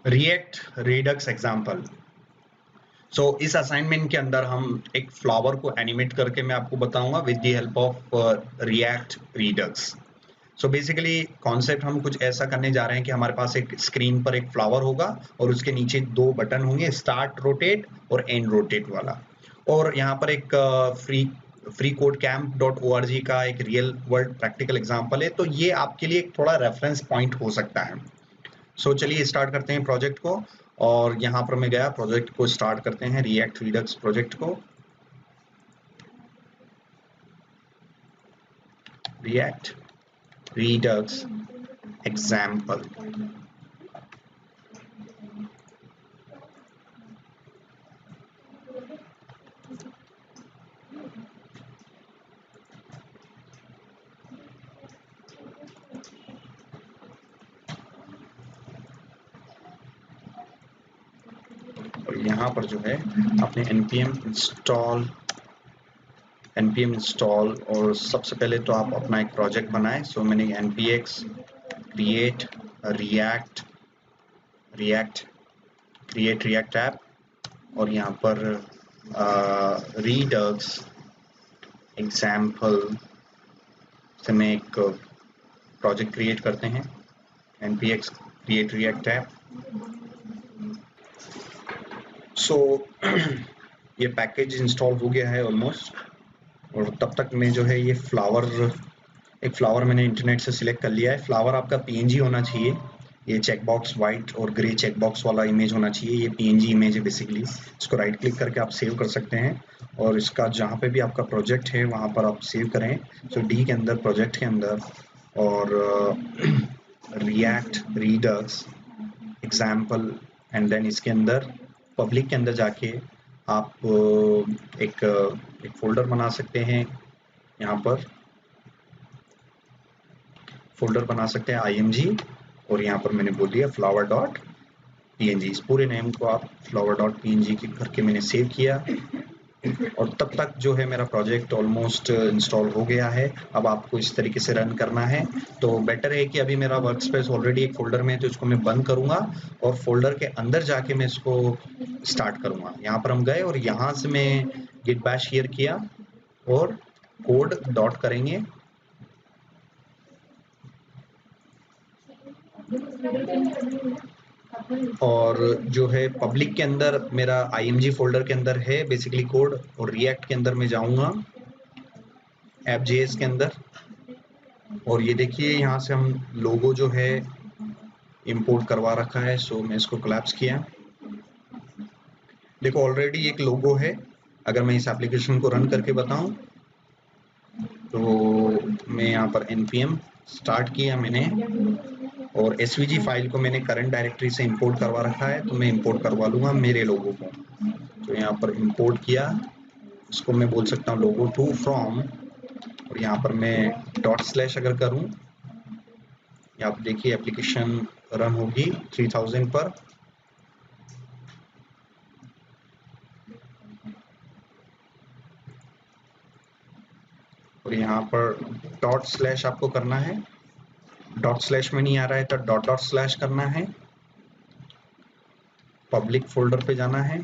React Redux example. सो इस assignment के अंदर हम एक फ्लावर को एनिमेट करके मैं आपको बताऊंगा with the help of react Redux. So basically concept हम कुछ ऐसा करने जा रहे हैं कि हमारे पास एक स्क्रीन पर एक फ्लावर होगा और उसके नीचे दो बटन होंगे, स्टार्ट रोटेट और एंड रोटेट वाला। और यहाँ पर एक freecodecamp.org का एक रियल वर्ल्ड प्रैक्टिकल एग्जांपल है, तो ये आपके लिए एक थोड़ा रेफरेंस पॉइंट हो सकता है। सो चलिए स्टार्ट करते हैं प्रोजेक्ट को। और यहाँ पर मैं गया, प्रोजेक्ट को स्टार्ट करते हैं, रिएक्ट रिडक्स प्रोजेक्ट को। React Redux example. और यहाँ पर जो है आपने npm install और सबसे पहले तो आप अपना एक प्रोजेक्ट बनाए। सो मैंने npx create react app और यहाँ पर redux example से मैं एक प्रोजेक्ट क्रिएट करते हैं, npx create react app। सो ये पैकेज इंस्टॉल हो गया है ऑलमोस्ट। और तब तक मैं जो है ये एक फ्लावर मैंने इंटरनेट से सिलेक्ट कर लिया है। फ्लावर आपका पीएनजी होना चाहिए, ये चेकबॉक्स व्हाइट और ग्रे चेकबॉक्स वाला इमेज होना चाहिए। ये पीएनजी इमेज है बेसिकली। इसको राइट क्लिक करके आप सेव कर सकते हैं और इसका जहाँ पे भी आपका प्रोजेक्ट है वहाँ पर आप सेव करें। सो डी के अंदर, प्रोजेक्ट के अंदर, और React Redux example, and then इसके अंदर पब्लिक के अंदर जाके आप एक फोल्डर बना सकते हैं। यहाँ पर फोल्डर बना सकते हैं img, और यहाँ पर मैंने बोल दिया flower.png। इस पूरे नेम को आप flower.png के करके मैंने सेव किया। और तब तक जो है मेरा प्रोजेक्ट ऑलमोस्ट इंस्टॉल हो गया है। अब आपको इस तरीके से रन करना है। तो बेटर है कि अभी मेरा वर्क स्पेस ऑलरेडी एक फोल्डर में है, तो इसको मैं बंद करूंगा और फोल्डर के अंदर जाके मैं इसको स्टार्ट करूंगा। यहाँ पर हम गए और यहाँ से मैं git bash शेयर किया और कोड डॉट करेंगे। और जो है पब्लिक के अंदर मेरा img फोल्डर के अंदर है बेसिकली कोड, और रिएक्ट के अंदर मैं जाऊंगा app.js के अंदर। और ये देखिए यहाँ से हम लोगो जो है इंपोर्ट करवा रखा है। सो मैं इसको कोलैप्स किया। देखो ऑलरेडी एक लोगो है। अगर मैं इस एप्लीकेशन को रन करके बताऊं तो मैं यहाँ पर npm स्टार्ट किया मैंने, और svg फाइल को मैंने करंट डायरेक्टरी से इंपोर्ट करवा रखा है, तो मैं इंपोर्ट करवा लूंगा मेरे लोगो को। तो यहाँ पर इंपोर्ट किया, इसको मैं बोल सकता हूँ लोगो टू फ्रॉम, और यहाँ पर मैं ./ अगर करूँ, आप देखिए एप्लीकेशन रन होगी 3000 पर। और यहाँ पर ./ आपको करना है। ./ में नहीं आ रहा है तो ./ करना है। पब्लिक फोल्डर पे जाना है, ./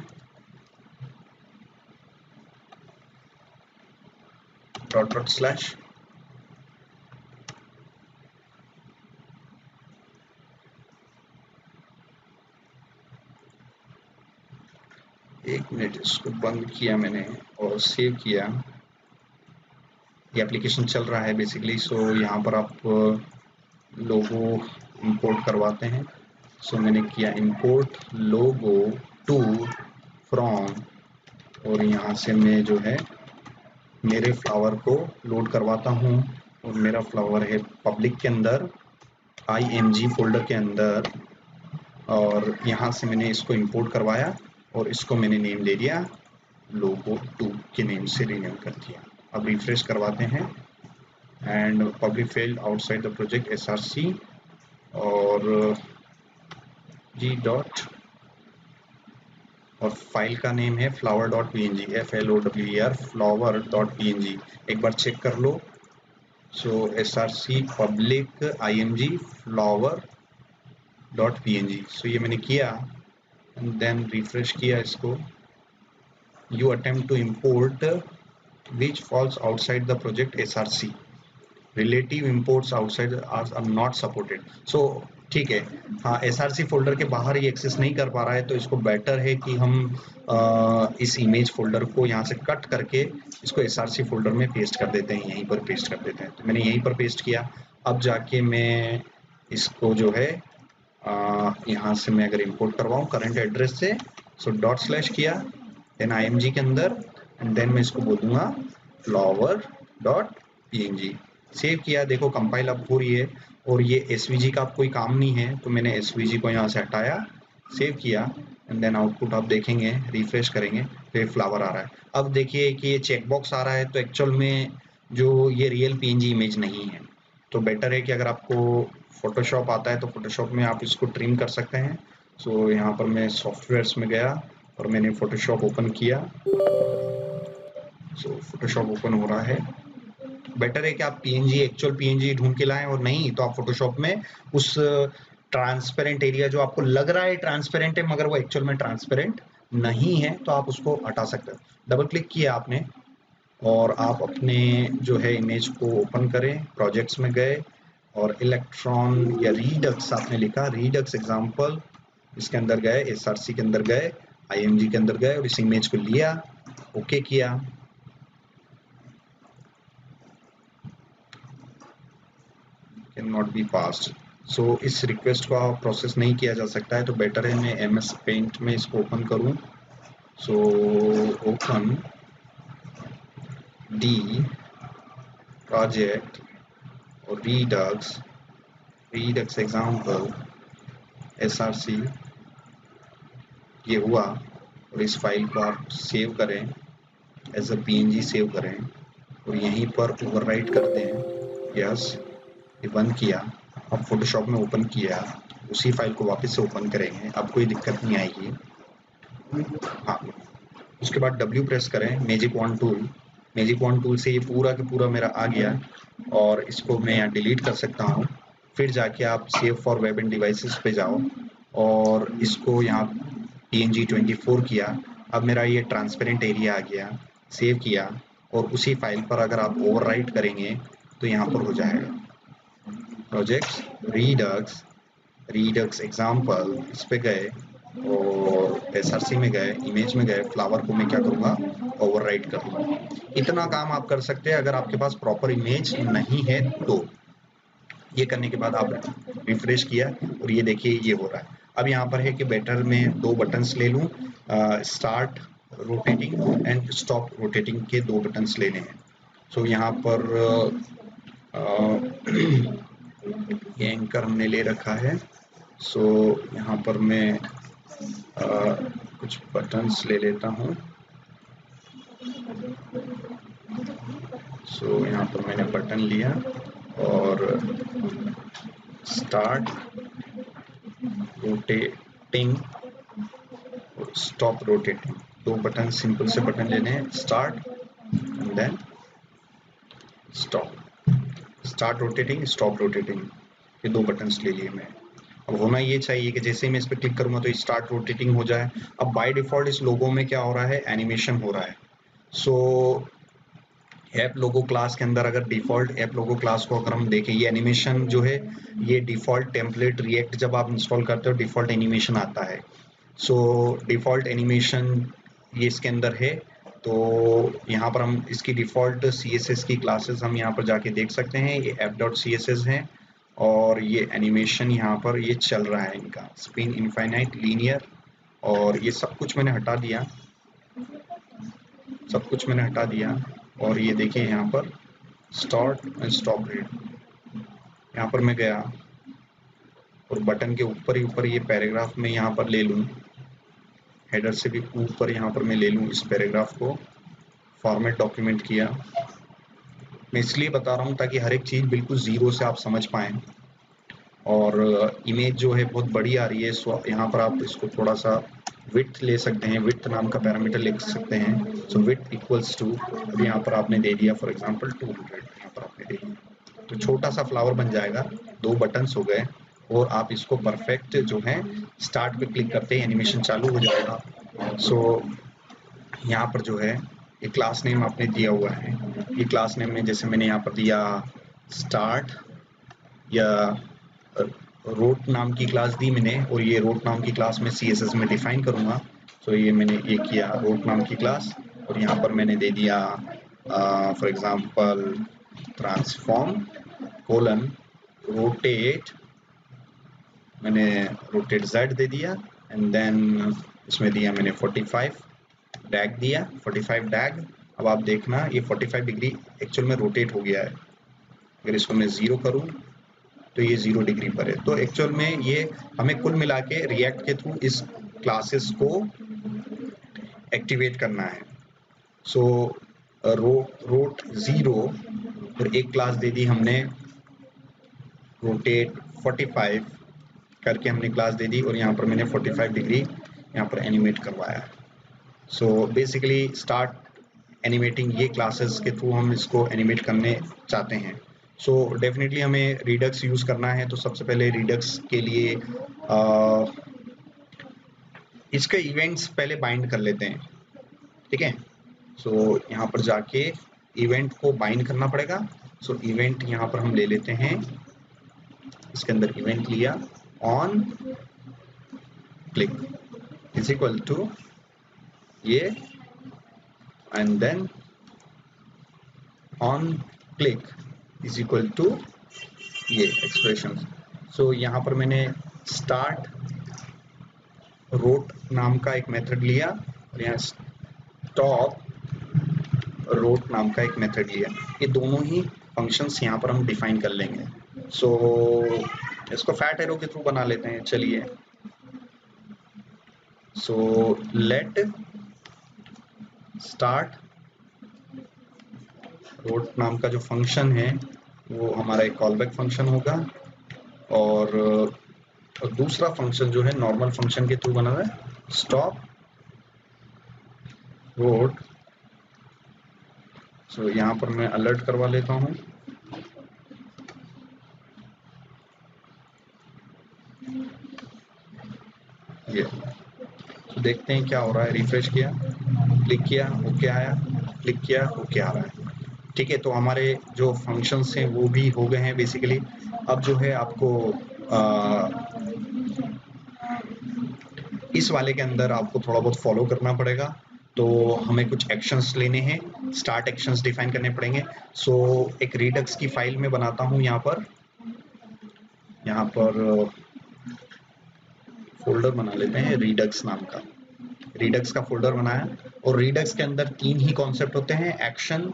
एक मिनट, इसको बंद किया मैंने और सेव किया। ये एप्लीकेशन चल रहा है बेसिकली। सो यहाँ पर आप लोगो इंपोर्ट करवाते हैं। सो मैंने किया इंपोर्ट लोगो टू फ्रॉम, और यहाँ से मैं जो है मेरे फ्लावर को लोड करवाता हूँ। और मेरा फ्लावर है पब्लिक के अंदर img फोल्डर के अंदर, और यहाँ से मैंने इसको इंपोर्ट करवाया और इसको मैंने नेम दे दिया लोगो 2 के नेम से रीनेम कर दिया। अब रिफ्रेश करवाते हैं and public field outside the project src, और g डॉट, और फाइल का नेम है flower.png, flower flower.png। एक बार चेक कर लो। So src public img flower .png। So ये मैंने किया एंड देन रिफ्रेश किया इसको। You attempt to import which falls outside the project SRC, relative imports outside are not supported. So ठीक है, हाँ SRC फोल्डर के बाहर ये एक्सेस नहीं कर पा रहा है, तो इसको बेटर है कि हम इस इमेज फोल्डर को यहाँ से कट करके इसको SRC फोल्डर में पेस्ट कर देते हैं, यहीं पर पेस्ट कर देते हैं। तो मैंने यहीं पर पेस्ट किया। अब जाके मैं इसको जो है यहाँ से मैं अगर इंपोर्ट करवाऊँ करंट एड्रेस से, सो डॉट / किया, देन IMG के अंदर, एंड देन मैं इसको बोलूँगा flower.png। सेव किया, देखो कंपाइल अब हो रही है और ये SVG का कोई काम नहीं है, तो मैंने SVG को यहाँ से हटाया, सेव किया एंड देन आउटपुट आप देखेंगे, रिफ्रेश करेंगे तो ये फ्लावर आ रहा है। अब देखिए कि ये चेकबॉक्स आ रहा है, तो एक्चुअल में जो ये रियल PNG इमेज नहीं है। तो बेटर है कि अगर आपको फोटोशॉप आता है तो फोटोशॉप में आप इसको ट्रिम कर सकते हैं। सो यहाँ पर मैं सॉफ्टवेयर्स में गया और मैंने फोटोशॉप ओपन किया। सो फोटोशॉप ओपन हो रहा है। बेटर है कि आप एक्चुअल PNG ढूंढ के लाएं, और नहीं तो आप फोटोशॉप में उस ट्रांसपेरेंट एरिया जो आपको लग रहा है ट्रांसपेरेंट है मगर वो एक्चुअल में ट्रांसपेरेंट नहीं है, तो आप उसको हटा सकते हो। डबल क्लिक किया आपने और आप अपने जो है इमेज को ओपन करें, प्रोजेक्ट्स में गए और इलेक्ट्रॉन या रीडक्स आपने लिखा, रीडक्स एग्जाम्पल, इसके अंदर गए, SRC के अंदर गए, IMG के अंदर गए और इस इमेज को लिया, ओके किया। Cannot be passed. So इस रिक्वेस्ट को प्रोसेस नहीं किया जा सकता है, तो बेटर है मैं MS पेंट में इसको ओपन करूं। सो ओपन डी प्रोजेक्ट और रीडक्स एग्जाम्पल SRC, ये हुआ, और इस फाइल को आप सेव करें, एज अ PNG सेव करें और यहीं पर ओवरराइट कर दें। यस, ये बंद किया। अब फोटोशॉप में ओपन किया, उसी फाइल को वापस से ओपन करेंगे, अब कोई दिक्कत नहीं आएगी। हाँ, उसके बाद W प्रेस करें, मैजिक वॉन्ड टूल से ये पूरा का पूरा मेरा आ गया और इसको मैं यहाँ डिलीट कर सकता हूँ। फिर जाके आप save for web end devices पे जाओ और इसको यहाँ PNG 24 किया। अब मेरा ये ट्रांसपेरेंट एरिया आ गया, सेव किया और उसी फाइल पर अगर आप ओवरराइट करेंगे तो यहाँ पर हो जाएगा प्रोजेक्ट्स रीडक्स एग्जाम्पल, इस पे गए और SRC में गए, इमेज में गए, फ्लावर को मैं क्या करूँगा, ओवरराइट कर दूँगा। इतना काम आप कर सकते हैं अगर आपके पास प्रॉपर इमेज नहीं है तो। ये करने के बाद आप रिफ्रेश किया और ये देखिए ये हो रहा है। अब यहाँ पर है कि बेटर मैं 2 बटन्स ले लूँ, start rotating and stop rotating के 2 बटन्स लेने हैं। सो यहाँ पर ये एंकर हमने ले रखा है। सो यहाँ पर मैं कुछ बटन्स ले लेता हूँ। सो यहाँ पर मैंने बटन लिया और स्टार्ट रोटेटिंग और स्टॉप रोटेटिंग, 2 बटन सिंपल से बटन लेने हैं, start and then stop, start rotating stop rotating, ये 2 बटन्स ले लिए मैं। अब होना ये चाहिए कि जैसे ही मैं इस पर क्लिक करूंगा तो स्टार्ट रोटेटिंग हो जाए। अब बाय डिफॉल्ट इस लोगो में क्या हो रहा है, एनिमेशन हो रहा है। सो ऐप लोगो क्लास के अंदर अगर डिफॉल्ट ऐप लोगो क्लास को अगर हम देखें, ये एनिमेशन जो है ये डिफॉल्ट टेम्पलेट रिएक्ट जब आप इंस्टॉल करते हो डिफॉल्ट एनिमेशन आता है। सो डिफॉल्ट एनिमेशन ये इसके अंदर है। तो यहाँ पर हम इसकी डिफॉल्ट CSS की क्लासेस हम यहाँ पर जाके देख सकते हैं, ये app.css है और ये एनिमेशन यहाँ पर ये चल रहा है इनका स्पिन इनफाइनाइट लीनियर, और ये सब कुछ मैंने हटा दिया, सब कुछ मैंने हटा दिया। और ये देखिए यहाँ पर स्टार्ट एंड स्टॉप रेट, यहाँ पर मैं गया और बटन के ऊपर ही ऊपर ये पैराग्राफ में यहाँ पर ले लूँ, हेडर से भी ऊपर यहाँ पर मैं ले लूँ इस पैराग्राफ को, फॉर्मेट डॉक्यूमेंट किया। मैं इसलिए बता रहा हूँ ताकि हर एक चीज़ बिल्कुल ज़ीरो से आप समझ पाएँ। और इमेज जो है बहुत बड़ी आ रही है, सो यहाँ पर आप इसको थोड़ा सा विड्थ ले सकते हैं, विड्थ नाम का पैरामीटर लिख सकते हैं। सो विड्थ इक्वल्स टू, यहाँ पर आपने दे दिया फॉर एग्जांपल 200, यहाँ पर आपने दे दिया तो छोटा सा फ्लावर बन जाएगा। 2 बटन्स हो गए, और आप इसको परफेक्ट जो है स्टार्ट पे क्लिक करते ही एनिमेशन चालू हो जाएगा। सो यहाँ पर जो है ये क्लास नेम आपने दिया हुआ है, ये क्लास नेम में जैसे मैंने यहाँ पर दिया स्टार्ट या रोट नाम की क्लास दी मैंने, और ये रोट नाम की क्लास में CSS में डिफाइन करूँगा। तो ये मैंने ये किया रोट नाम की क्लास, और यहाँ पर मैंने दे दिया for example transform colon rotate, मैंने रोटेट Z दे दिया, एंड देन इसमें दिया मैंने 45 डैग दिया, 45 डैग। अब आप देखना ये 45 डिग्री एक्चुअल में रोटेट हो गया है। अगर इसको मैं 0 करूँ तो ये 0 डिग्री पर है। तो एक्चुअल में ये हमें कुल मिला के रिएक्ट के थ्रू इस क्लासेस को एक्टिवेट करना है। सो रोट 0 और एक क्लास दे दी हमने रोटेट 45 करके हमने क्लास दे दी, और यहाँ पर मैंने 45 डिग्री यहाँ पर एनिमेट करवाया। सो बेसिकली स्टार्ट एनिमेटिंग ये क्लासेस के थ्रू हम इसको एनिमेट करने चाहते हैं। सो डेफिनेटली हमें रिडक्स यूज़ करना है। तो सबसे पहले रिडक्स के लिए इसके इवेंट्स पहले बाइंड कर लेते हैं, ठीक है। सो यहाँ पर जाके इवेंट को बाइंड करना पड़ेगा। सो इवेंट यहाँ पर हम ले लेते हैं, इसके अंदर इवेंट लिया on click is equal to ये, and then on click is equal to ये एक्सप्रेशन। सो यहाँ पर मैंने स्टार्ट रोट नाम का एक मेथड लिया, और यहाँ स्टॉप रोट नाम का एक मेथड लिया। ये दोनों ही फंक्शंस यहाँ पर हम डिफाइन कर लेंगे। सो इसको फैट एरो के थ्रू बना लेते हैं, चलिए। सो लेट स्टार्ट रोट नाम का जो फंक्शन है वो हमारा एक कॉलबैक फंक्शन होगा, और दूसरा फंक्शन जो है नॉर्मल फंक्शन के थ्रू बना है स्टॉप रोट। सो यहाँ पर मैं अलर्ट करवा लेता हूँ। ये तो देखते हैं क्या हो रहा है। रिफ्रेश किया, क्लिक किया, ओके आया, क्लिक किया, ओके आ रहा है, ठीक है। तो हमारे जो फंक्शंस हैं वो भी हो गए हैं बेसिकली। अब जो है आपको इस वाले के अंदर आपको थोड़ा बहुत फॉलो करना पड़ेगा। तो हमें कुछ एक्शंस लेने हैं, स्टार्ट एक्शंस डिफाइन करने पड़ेंगे। सो एक रिडक्स की फाइल में बनाता हूँ, यहाँ पर फोल्डर बना लेते हैं रिडक्स नाम का। रिडक्स का फोल्डर बनाया, और रिडक्स के अंदर 3 ही कॉन्सेप्ट होते हैं, एक्शन,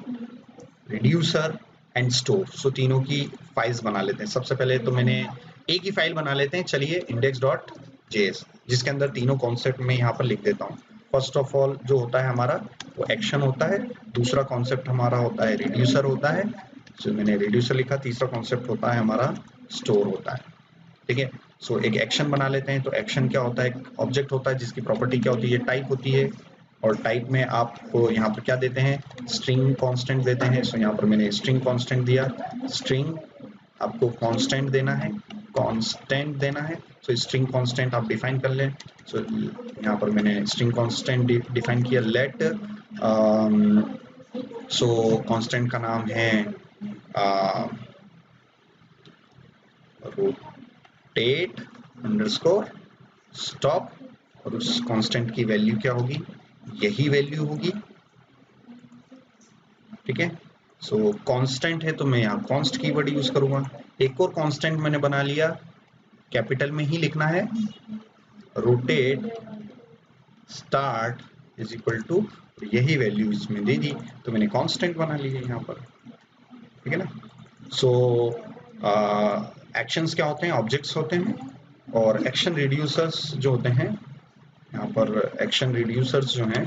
रिड्यूसर एंड स्टोर। सो तीनों की फाइल्स बना लेते हैं। सबसे पहले तो मैंने एक ही फाइल बना लेते हैं, चलिए index.js, जिसके अंदर तीनों कॉन्सेप्ट में यहाँ पर लिख देता हूँ। फर्स्ट ऑफ ऑल जो होता है हमारा वो एक्शन होता है, दूसरा कॉन्सेप्ट हमारा होता है रिड्यूसर होता है, सो मैंने रिड्यूसर लिखा। तीसरा कॉन्सेप्ट होता है हमारा स्टोर होता है, ठीक है। सो एक एक्शन बना लेते हैं। तो एक्शन क्या होता है, एक ऑब्जेक्ट होता है जिसकी प्रॉपर्टी क्या होती है, टाइप होती है, और टाइप में आपको यहाँ पर क्या देते हैं, स्ट्रिंग कांस्टेंट देते हैं। सो यहाँ पर मैंने स्ट्रिंग कांस्टेंट दिया। स्ट्रिंग आपको कांस्टेंट देना है, कांस्टेंट देना है। सो स्ट्रिंग कांस्टेंट आप डिफाइन कर लें। सो यहाँ पर मैंने स्ट्रिंग कांस्टेंट डिफाइन किया, लेट सो कांस्टेंट का नाम है रोटेट अंडरस्कोर स्टॉप, और उस कांस्टेंट की वैल्यू क्या होगी, यही वैल्यू होगी, ठीक है। सो कांस्टेंट है तो मैं यहाँ कॉन्स्ट कीवर्ड यूज करूंगा। एक और कांस्टेंट मैंने बना लिया, कैपिटल में ही लिखना है, rotate start is equal to, यही वैल्यू इसमें दे दी, तो मैंने कांस्टेंट बना लिया यहाँ पर, ठीक है ना। सो एक्शंस क्या होते हैं, ऑब्जेक्ट्स होते हैं, और एक्शन रिड्यूसर्स जो होते हैं, यहाँ पर एक्शन रिड्यूसर्स जो हैं,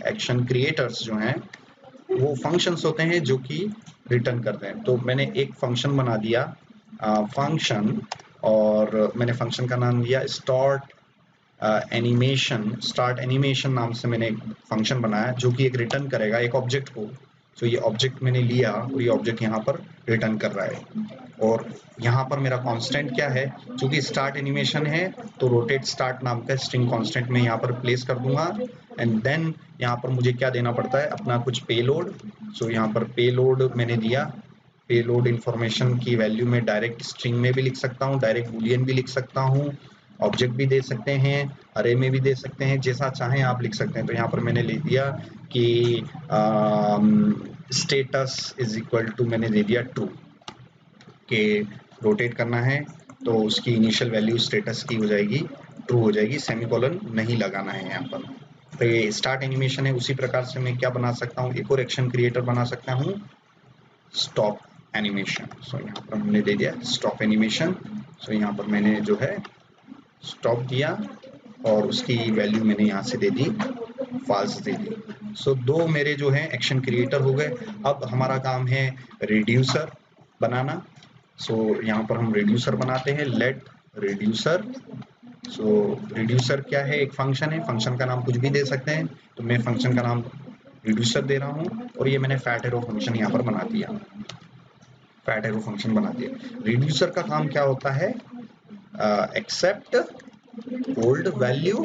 एक्शन क्रिएटर्स जो हैं, वो फंक्शंस होते हैं जो कि रिटर्न करते हैं। तो मैंने एक फंक्शन बना दिया फंक्शन, और मैंने फंक्शन का नाम दिया स्टार्ट एनिमेशन नाम से मैंने एक फंक्शन बनाया जो कि एक रिटर्न करेगा एक ऑब्जेक्ट को, तो ये ऑब्जेक्ट मैंने लिया और ये ऑब्जेक्ट यहाँ पर रिटर्न कर रहा है। और यहाँ पर मेरा कांस्टेंट क्या है, क्योंकि स्टार्ट एनिमेशन है तो रोटेट स्टार्ट नाम का स्ट्रिंग कांस्टेंट मैं यहाँ पर प्लेस कर दूंगा। एंड देन यहाँ पर मुझे क्या देना पड़ता है, अपना कुछ पेलोड। सो यहाँ पर पेलोड मैंने दिया। पेलोड इंफॉर्मेशन की वैल्यू में डायरेक्ट स्ट्रिंग में भी लिख सकता हूँ, डायरेक्ट बूलियन भी लिख सकता हूँ, ऑब्जेक्ट भी दे सकते हैं, अरे में भी दे सकते हैं, जैसा चाहें आप लिख सकते हैं। तो यहाँ पर मैंने लिख दिया कि स्टेटस इज इक्वल टू, मैंने दे दिया ट्रू, के रोटेट करना है तो उसकी इनिशियल वैल्यू स्टेटस की हो जाएगी ट्रू हो जाएगी, सेमीकोलन नहीं लगाना है यहाँ पर। तो ये स्टार्ट एनिमेशन है। उसी प्रकार से मैं क्या बना सकता हूँ, एक और एक्शन क्रिएटर बना सकता हूँ, स्टॉप एनिमेशन। सो यहाँ पर हमने दे दिया स्टॉप एनिमेशन। सो यहाँ पर मैंने जो है स्टॉप दिया और उसकी वैल्यू मैंने यहाँ से दे दी फॉल्स दे दी। सो दो मेरे जो है एक्शन क्रिएटर हो गए। अब हमारा काम है रिड्यूसर बनाना। सो यहाँ पर हम रिड्यूसर बनाते हैं, लेट रिड्यूसर। सो रिड्यूसर क्या है, एक फंक्शन है, फंक्शन का नाम कुछ भी दे सकते हैं, तो मैं फंक्शन का नाम रिड्यूसर दे रहा हूँ। और ये मैंने फैट एरो फंक्शन यहाँ पर बना दिया, फैट एरो फंक्शन बना दिया। रिड्यूसर का काम क्या होता है, accept old value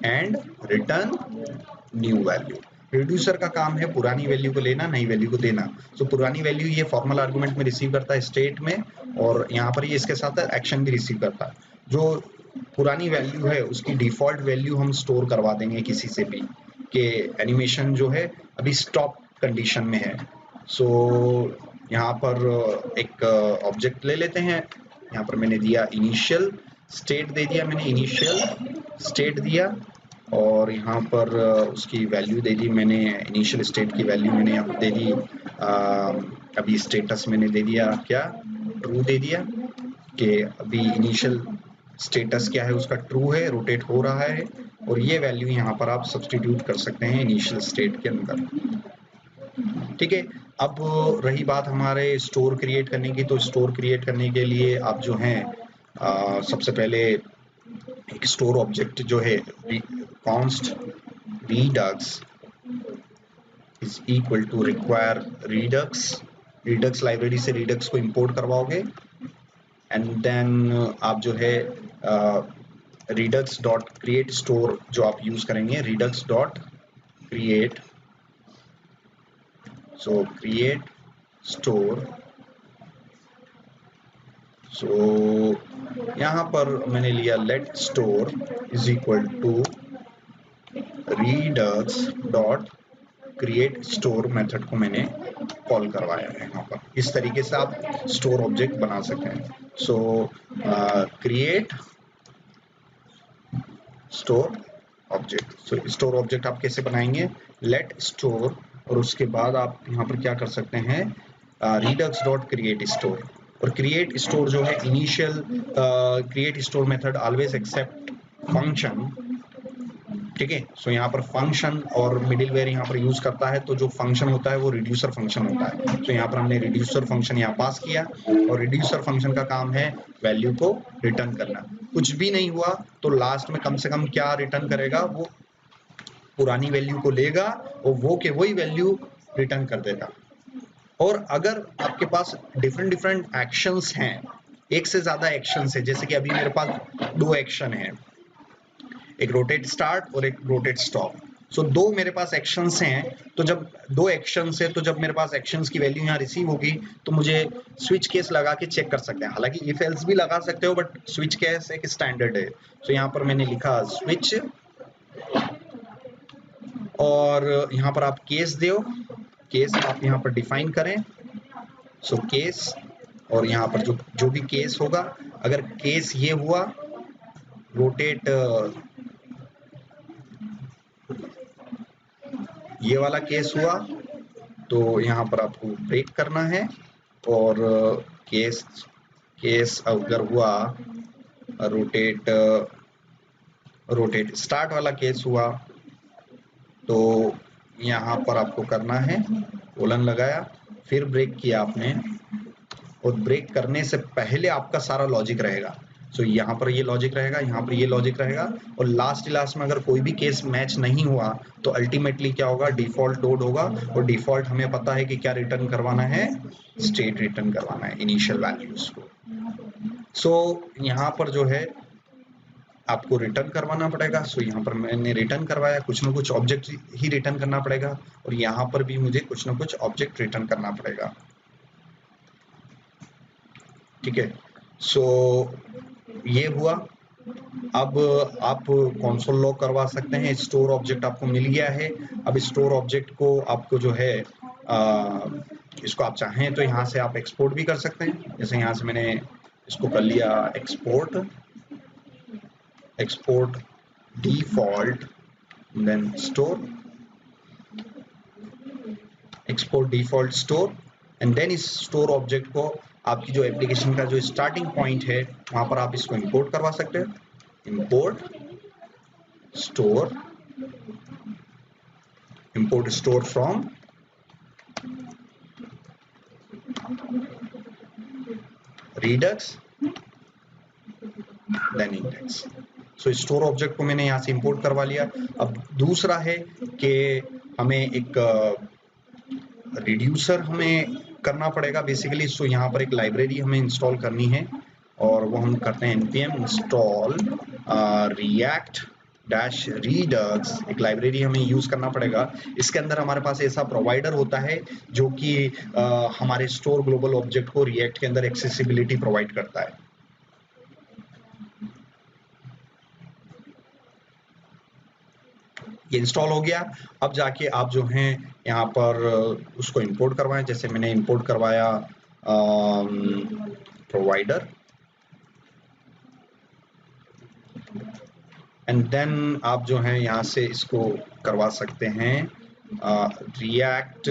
and return new value. Reducer का काम है पुरानी वैल्यू को लेना, नई वैल्यू को देना। तो पुरानी वैल्यू ये फॉर्मल आर्गुमेंट में रिसीव करता है स्टेट में, और यहाँ पर ये इसके साथ एक्शन भी रिसीव करता है। जो पुरानी वैल्यू है उसकी डिफॉल्ट वैल्यू हम स्टोर करवा देंगे किसी से भी, कि एनिमेशन जो है अभी स्टॉप कंडीशन में है। सो यहाँ पर एक ऑब्जेक्ट ले लेते हैं, यहाँ पर मैंने दिया इनिशियल स्टेट दे दिया, मैंने इनिशियल स्टेट दिया और यहाँ पर उसकी वैल्यू दे दी मैंने, इनिशियल स्टेट की वैल्यू मैंने यहाँ पर दे दी, अभी स्टेटस मैंने दे दिया क्या, ट्रू दे दिया, कि अभी इनिशियल स्टेटस क्या है उसका ट्रू है, रोटेट हो रहा है। और ये वैल्यू यहाँ पर आप सब्सटीट्यूट कर सकते हैं इनिशियल स्टेट के अंदर। ठीक है, अब रही बात हमारे स्टोर क्रिएट करने की। तो स्टोर क्रिएट करने के लिए आप जो हैं सबसे पहले एक स्टोर ऑब्जेक्ट जो है const redux is equal to require redux library से redux को इंपोर्ट करवाओगे। एंड देन आप जो है redux डॉट क्रिएट स्टोर जो आप यूज करेंगे, redux dot create, so create store. So यहाँ पर मैंने लिया let store is equal to redux dot create store method को मैंने कॉल करवाया है यहाँ पर। इस तरीके से आप स्टोर ऑब्जेक्ट बना सकते हैं। So create store object. So store object आप कैसे बनाएंगे, लेट स्टोर और उसके बाद आप यहाँ पर क्या कर सकते हैं, redux डॉट क्रिएट स्टोर। और क्रिएट स्टोर जो है initial create store method always accept function. ठीक है, सो यहाँ पर फंक्शन और मिडिलवेयर यहाँ पर यूज करता है, तो जो फंक्शन होता है वो रिड्यूसर फंक्शन होता है। तो यहाँ पर हमने रिड्यूसर फंक्शन यहाँ पास किया और रिड्यूसर फंक्शन का काम है वैल्यू को रिटर्न करना। कुछ भी नहीं हुआ तो लास्ट में कम से कम क्या रिटर्न करेगा, वो पुरानी वैल्यू को लेगा और वो के वही वैल्यू रिटर्न कर देगा। और अगर आपके पास डिफरेंट एक्शंस हैं, एक से ज्यादा एक्शंस है, जैसे कि अभी मेरे पास दो एक्शन है, एक रोटेट स्टार्ट और एक रोटेट स्टॉप। सो दो मेरे पास एक्शंस हैं, तो जब दो एक्शंस है तो जब मेरे पास एक्शंस की वैल्यू यहाँ रिसीव होगी तो मुझे स्विच केस लगा के चेक कर सकते हैं। हालांकि इफ एल्स भी लगा सकते हो, बट स्विच केस एक स्टैंडर्ड है। तो यहाँ पर मैंने लिखा स्विच और यहाँ पर आप केस दो, केस आप यहाँ पर डिफाइन करें। सो केस और यहाँ पर जो भी केस होगा, अगर केस ये हुआ रोटेट, ये वाला केस हुआ तो यहाँ पर आपको ब्रेक करना है। और केस अगर हुआ रोटेट स्टार्ट वाला केस हुआ तो यहाँ पर आपको करना है कोलन लगाया, फिर ब्रेक किया आपने, और ब्रेक करने से पहले आपका सारा लॉजिक रहेगा। सो यहाँ पर ये लॉजिक रहेगा, यहाँ पर ये लॉजिक रहेगा, और लास्ट में अगर कोई भी केस मैच नहीं हुआ तो अल्टीमेटली क्या होगा, डिफॉल्ट लोड होगा, और डिफॉल्ट हमें पता है कि क्या रिटर्न करवाना है, स्टेट रिटर्न करवाना है, इनिशियल वैल्यूज को। सो यहाँ पर जो है आपको रिटर्न करवाना पड़ेगा। सो यहाँ पर मैंने रिटर्न करवाया, कुछ ना कुछ ऑब्जेक्ट ही रिटर्न करना पड़ेगा, और यहाँ पर भी मुझे कुछ ना कुछ ऑब्जेक्ट रिटर्न करना पड़ेगा। ठीक है, सो ये हुआ। अब आप कंसोल लॉग करवा सकते हैं, स्टोर ऑब्जेक्ट आपको मिल गया है। अब स्टोर ऑब्जेक्ट को आपको जो है इसको आप चाहें तो यहाँ से आप एक्सपोर्ट भी कर सकते हैं। जैसे यहाँ से मैंने इसको कर लिया export default, then store, export default store, and then इस स्टोर ऑब्जेक्ट को आपकी जो एप्लीकेशन का जो स्टार्टिंग पॉइंट है वहां पर आप इसको इंपोर्ट करवा सकते हैं। Import store from Redux then index. So store object को मैंने यहाँ से इंपोर्ट करवा लिया। अब दूसरा है कि हमें एक रिड्यूसर हमें करना पड़ेगा बेसिकली। सो यहाँ पर एक लाइब्रेरी हमें इंस्टॉल करनी है, और वो हम करते हैं npm इंस्टॉल react -redux। एक लाइब्रेरी हमें यूज करना पड़ेगा। इसके अंदर हमारे पास ऐसा प्रोवाइडर होता है जो कि हमारे स्टोर ग्लोबल ऑब्जेक्ट को रिएक्ट के अंदर एक्सेसिबिलिटी प्रोवाइड करता है। ये इंस्टॉल हो गया। अब जाके आप जो हैं यहाँ पर उसको इंपोर्ट करवाएं। जैसे मैंने इंपोर्ट करवाया प्रोवाइडर, एंड देन आप जो है यहाँ से इसको करवा सकते हैं react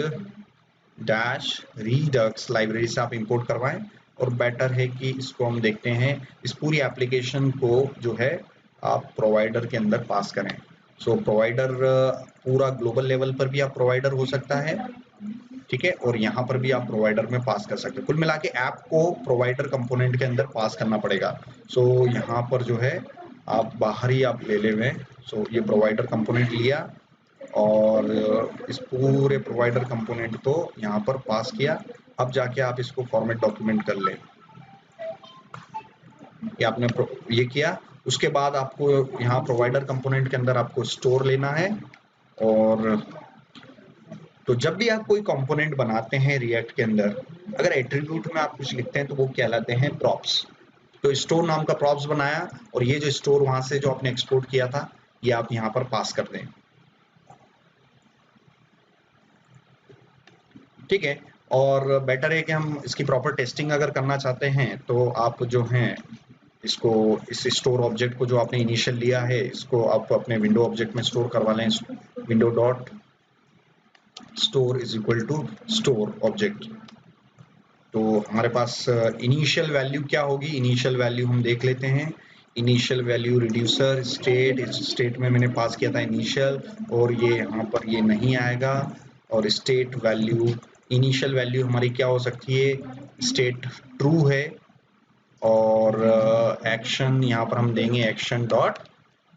-redux लाइब्रेरी से आप इंपोर्ट करवाएं। और बेटर है कि इसको हम देखते हैं, इस पूरी एप्लीकेशन को जो है आप प्रोवाइडर के अंदर पास करें। सो प्रोवाइडर पूरा ग्लोबल लेवल पर भी आप प्रोवाइडर हो सकता है, ठीक है, और यहाँ पर भी आप प्रोवाइडर में पास कर सकते हैं। कुल मिला के ऐप को प्रोवाइडर कंपोनेंट के अंदर पास करना पड़ेगा। सो यहाँ पर जो है आप बाहर ही आप ले हुए। सो ये प्रोवाइडर कंपोनेंट लिया और इस पूरे प्रोवाइडर कंपोनेंट को यहाँ पर पास किया। अब जाके आप इसको फॉर्मेट डॉक्यूमेंट कर लें। ये आपने ये किया। उसके बाद आपको यहाँ प्रोवाइडर कंपोनेंट के अंदर आपको स्टोर लेना है, और तो जब भी आप कोई कंपोनेंट बनाते हैं रिएक्ट के अंदर, अगर एट्रीब्यूट में आप कुछ लिखते हैं तो वो कहलाते हैं प्रॉप्स। तो स्टोर नाम का प्रॉप्स बनाया, और ये जो स्टोर वहां से जो आपने एक्सपोर्ट किया था ये आप यहाँ पर पास कर दें। ठीक है, और बेटर है कि हम इसकी प्रॉपर टेस्टिंग अगर करना चाहते हैं तो आप जो हैं इसको, इस स्टोर ऑब्जेक्ट को जो आपने इनिशियल लिया है इसको आप अपने विंडो ऑब्जेक्ट में स्टोर करवा लें। Window dot store is equal to store object. तो हमारे पास इनिशियल वैल्यू क्या होगी, इनिशियल वैल्यू हम देख लेते हैं। इनिशियल वैल्यू रिड्यूसर स्टेट, इस स्टेट में मैंने पास किया था इनिशियल, और ये यहाँ पर ये नहीं आएगा। और स्टेट वैल्यू, इनिशियल वैल्यू हमारी क्या हो सकती है, स्टेट ट्रू है, और एक्शन यहाँ पर हम देंगे एक्शन डॉट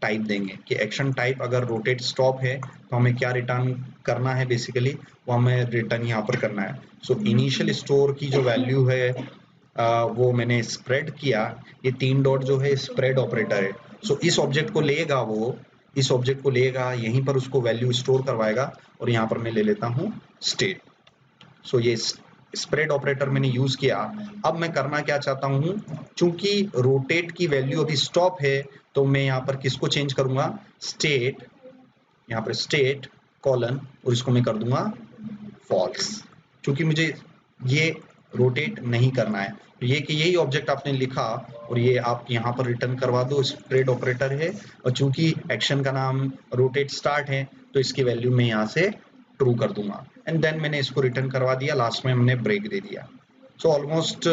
टाइप देंगे कि एक्शन टाइप अगर रोटेट स्टॉप है तो हमें क्या रिटर्न करना है, बेसिकली वो हमें रिटर्न यहाँ पर करना है। सो इनिशियल स्टोर की जो वैल्यू है वो मैंने स्प्रेड किया। ये 3 डॉट जो है स्प्रेड ऑपरेटर है। सो इस ऑब्जेक्ट को लेगा, वो इस ऑब्जेक्ट को लेगा, यहीं पर उसको वैल्यू स्टोर करवाएगा, और यहाँ पर मैं ले लेता हूँ स्टेट। सो ये स्प्रेड ऑपरेटर मैंने यूज किया। अब मैं करना क्या चाहता हूं, चूंकि रोटेट की वैल्यू अभी स्टॉप है तो मैं यहाँ पर किसको चेंज करूंगा, स्टेट, यहाँ पर स्टेट कॉलन, और इसको मैं कर दूंगा फॉल्स, क्योंकि मुझे ये रोटेट नहीं करना है। तो ये कि यही ऑब्जेक्ट आपने लिखा और ये आप यहाँ पर रिटर्न करवा दो, स्प्रेड ऑपरेटर है, और चूंकि एक्शन का नाम रोटेट स्टार्ट है तो इसकी वैल्यू मैं यहाँ से ट्रू कर दूंगा, एंड देन मैंने इसको रिटर्न करवा दिया। लास्ट में हमने ब्रेक दे दिया। सो ऑलमोस्ट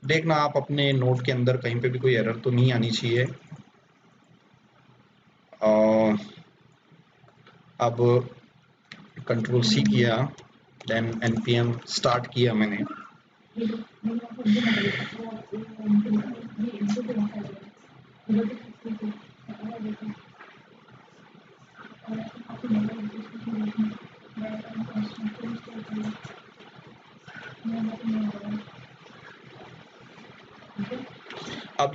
देखना आप अपने नोट के अंदर कहीं पे भी कोई एरर तो नहीं आनी चाहिए। अब कंट्रोल सी किया, देन npm स्टार्ट किया मैंने, अब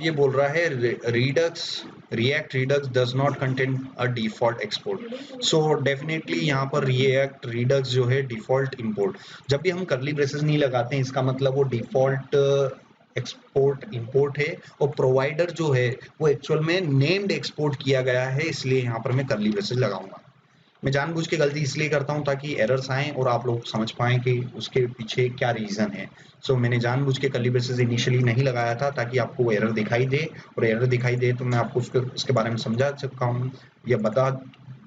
ये बोल रहा है Redux React Redux does not contain a default export. So definitely यहाँ पर React Redux जो है default import, जब भी हम कर्ली ब्रेसेस नहीं लगाते हैं इसका मतलब वो default एक्सपोर्ट इंपोर्ट है, और प्रोवाइडर जो है वो एक्चुअल में नेम्ड एक्सपोर्ट किया गया है, इसलिए यहाँ पर मैं कर्ली ब्रेसेस लगाऊंगा। मैं जानबूझ के गलती इसलिए करता हूँ ताकि एरर्स आएँ और आप लोग समझ पाएँ कि उसके पीछे क्या रीज़न है। सो मैंने जानबूझ के कर्ली ब्रेसेस इनिशियली नहीं लगाया था ताकि आपको वो एरर दिखाई दे, और एरर दिखाई दे तो मैं आपको उसके बारे में समझा सकता हूँ या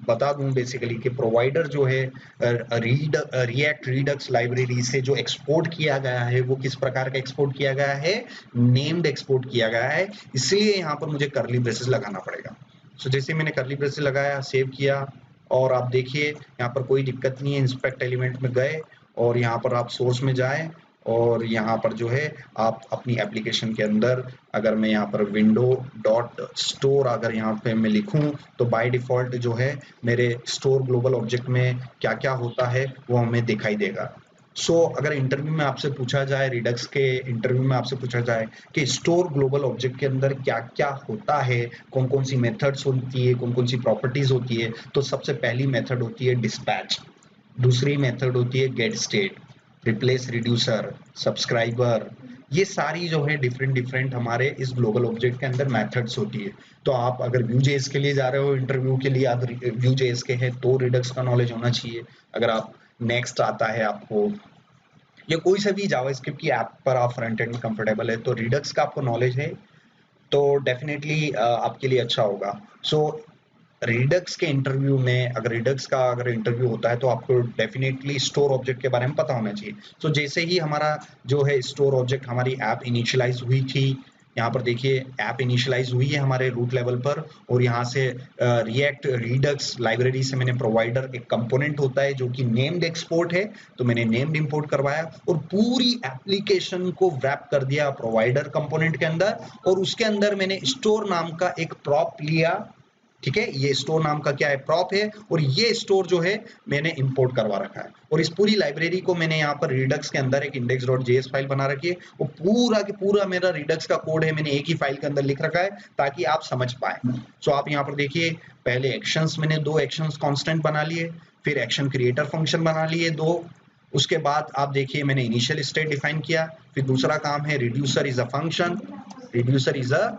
बता दूं बेसिकली कि प्रोवाइडर जो है रिएक्ट रिडक्स लाइब्रेरी से जो एक्सपोर्ट किया गया है वो किस प्रकार का एक्सपोर्ट किया गया है, नेम्ड एक्सपोर्ट किया गया है, इसलिए यहाँ पर मुझे कर्ली ब्रेसेस लगाना पड़ेगा। सो जैसे मैंने कर्ली ब्रेसेस लगाया, सेव किया, और आप देखिए यहाँ पर कोई दिक्कत नहीं है। इंस्पेक्ट एलिमेंट में गए और यहाँ पर आप सोर्स में जाएं, और यहाँ पर जो है आप अपनी एप्लीकेशन के अंदर, अगर मैं यहाँ पर विंडो डॉट स्टोर अगर यहाँ पे मैं लिखूं तो बाय डिफॉल्ट जो है मेरे स्टोर ग्लोबल ऑब्जेक्ट में क्या क्या होता है वो हमें दिखाई देगा। सो अगर इंटरव्यू में आपसे पूछा जाए, रिडक्स के इंटरव्यू में आपसे पूछा जाए कि स्टोर ग्लोबल ऑब्जेक्ट के अंदर क्या क्या होता है, कौन कौन सी मेथड्स होती है, कौन कौन सी प्रॉपर्टीज होती है, तो सबसे पहली मेथड होती है डिस्पैच, दूसरी मेथड होती है get state, replace reducer, subscriber, ये सारी जो है डिफरेंट हमारे इस ग्लोबल ऑब्जेक्ट के अंदर मेथड्स होती है। तो आप अगर Vue.js के लिए जा रहे हो इंटरव्यू के लिए, आप Vue.js के हैं तो रिडक्स का नॉलेज होना चाहिए। अगर आप नेक्स्ट आता है आपको, या कोई सा भी जावास्क्रिप्ट की ऐप पर आप फ्रंट एंड में कंफर्टेबल है तो रिडक्स का आपको नॉलेज है तो डेफिनेटली आपके लिए अच्छा होगा। सो रिडक्स के इंटरव्यू में, अगर रिडक्स का अगर इंटरव्यू होता है तो आपको डेफिनेटली स्टोर ऑब्जेक्ट के बारे में पता होना चाहिए। तो जैसे ही हमारा जो है स्टोर ऑब्जेक्ट, हमारी ऐप इनिशियलाइज हुई थी, यहाँ पर देखिए ऐप इनिशियलाइज हुई है हमारे रूट लेवल पर, और यहाँ से रिएक्ट रिडक्स लाइब्रेरी से मैंने प्रोवाइडर एक कंपोनेंट होता है जो कि नेम्ड एक्सपोर्ट है, तो मैंने नेम्ड इंपोर्ट करवाया और पूरी एप्लीकेशन को वैप कर दिया प्रोवाइडर कंपोनेंट के अंदर, और उसके अंदर मैंने स्टोर नाम का एक प्रॉप लिया। ठीक है, ये स्टोर नाम का क्या है, प्रॉप है, और ये स्टोर जो है मैंने इंपोर्ट करवा रखा है, और इस पूरी लाइब्रेरी को मैंने यहाँ पर रिडक्स के अंदर एक index.js फाइल बना रखी है, वो पूरा के पूरा मेरा रिडक्स का कोड है, मैंने एक ही फाइल के अंदर लिख रखा है ताकि आप समझ पाए। सो आप यहाँ पर देखिए, पहले एक्शंस, मैंने 2 एक्शंस कांस्टेंट बना लिए, फिर एक्शन क्रिएटर फंक्शन बना लिए 2, उसके बाद आप देखिए मैंने इनिशियल स्टेट डिफाइन किया, फिर दूसरा काम है reducer is a function, reducer is a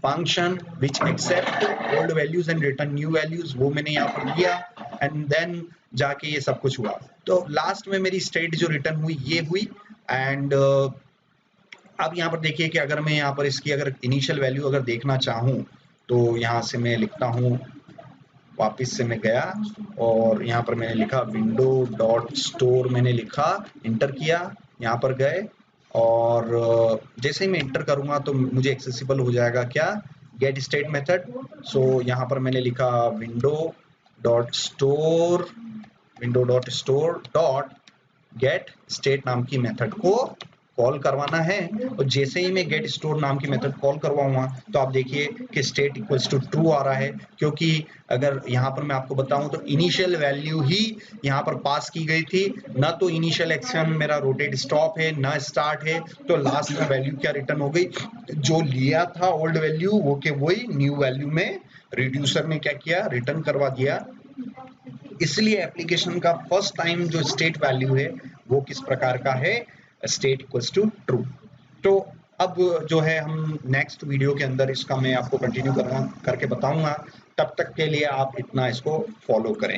function which accept old values and return new values, वो मैंने यहाँ पर दिया, एंड देन जाके ये सब कुछ हुआ। तो लास्ट में मेरी स्टेट जो रिटर्न हुई ये हुई, एंड अब यहाँ पर देखिए कि अगर मैं यहाँ पर इसकी अगर इनिशियल वैल्यू अगर देखना चाहूँ तो यहाँ से मैं लिखता हूँ, वापस से मैं गया और यहाँ पर मैंने लिखा विंडो डॉट स्टोर, मैंने लिखा, इंटर किया, यहाँ पर गए, और जैसे ही मैं इंटर करूंगा तो मुझे एक्सेसिबल हो जाएगा क्या, गेट स्टेट मेथड। सो यहाँ पर मैंने लिखा window dot store dot gate state नाम की मेथड को कॉल करवाना है, और जैसे ही मैं गेट स्टोर नाम की मेथड कॉल करवाऊंगा तो आप देखिए कि स्टेट इक्वल्स टू ट्रू आ रहा है, क्योंकि अगर यहाँ पर मैं आपको बताऊं तो इनिशियल वैल्यू ही यहाँ पर पास की गई थी, ना तो इनिशियल एक्शन मेरा रोटेट स्टॉप है ना स्टार्ट है, तो लास्ट में वैल्यू क्या रिटर्न हो गई, जो लिया था ओल्ड वैल्यू वो के वही न्यू वैल्यू में रिड्यूसर ने क्या किया, रिटर्न करवा दिया। इसलिए एप्लीकेशन का फर्स्ट टाइम जो स्टेट वैल्यू है वो किस प्रकार का है, स्टेट इक्वल्स टू ट्रू। तो अब जो है हम नेक्स्ट वीडियो के अंदर इसका मैं आपको कंटिन्यू करके बताऊंगा, तब तक के लिए आप इतना इसको फॉलो करें।